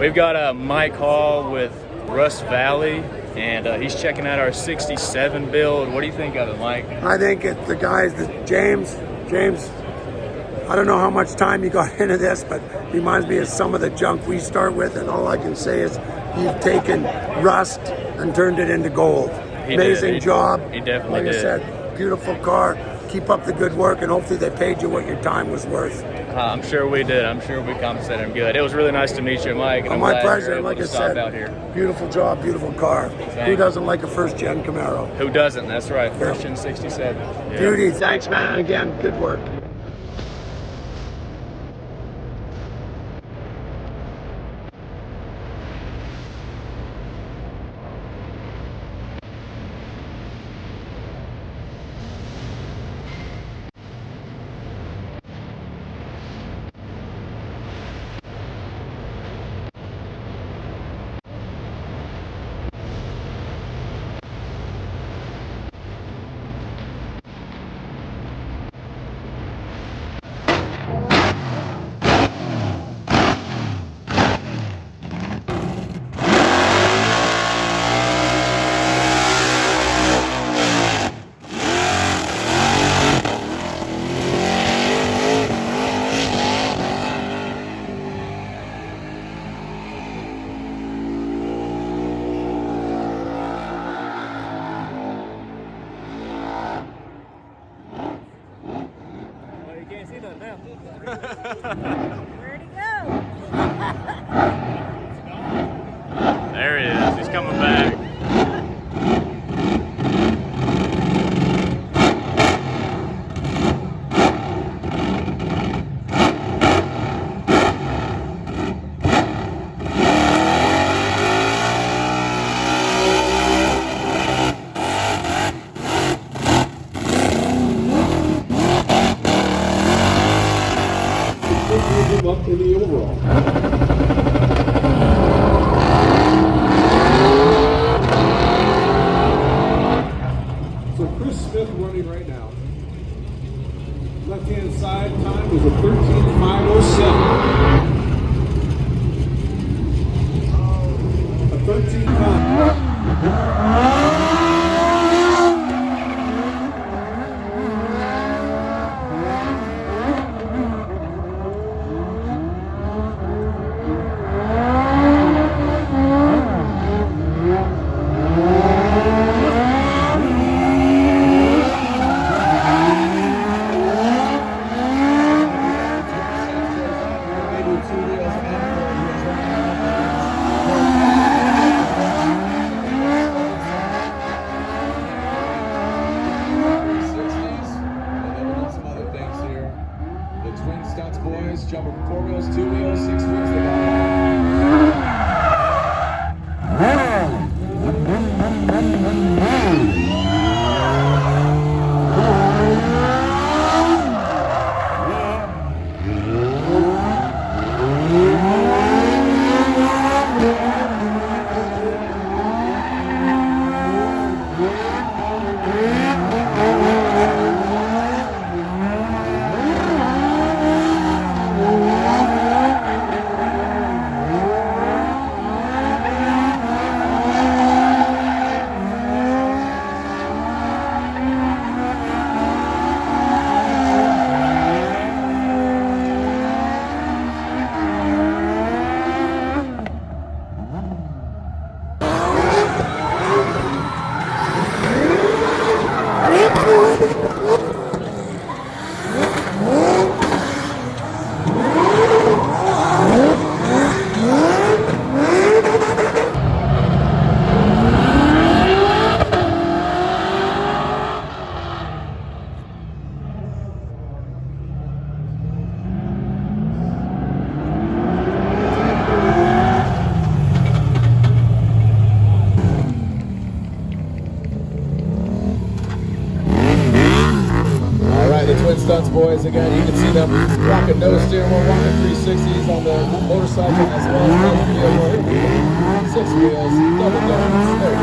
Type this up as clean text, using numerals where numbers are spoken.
We've got Mike Hall with Rust Valley, and he's checking out our 67 build. What do you think of it, Mike? I think it's the guys that James, I don't know how much time you got into this, but he reminds me of some of the junk we start with, and all I can say is you've taken rust and turned it into gold. Amazing job. He definitely did. Like I said, beautiful car. Keep up the good work, and hopefully they paid you what your time was worth. I'm sure we did. I'm sure we compensated him good. It was really nice to meet you, Mike. And my pleasure. Like I said, out here. Beautiful job, beautiful car. Who doesn't like a first-gen Camaro? Who doesn't? That's right. First-gen 67. Yeah. Beauty. Thanks, man. Again, good work. Where'd he go? There he is. He's coming back. Up in the overall. So Chris Smith running right now. Left hand side time was a 13.507. A 13.5. Stunts boys, jumping from 4 wheels, 2 wheels, 6 wheels. They got Stunts boys again. You can see them rocking nose steering wheel, rocking 360s on the motorcycle as well as the wheel. 6 wheels, double donuts. There you go.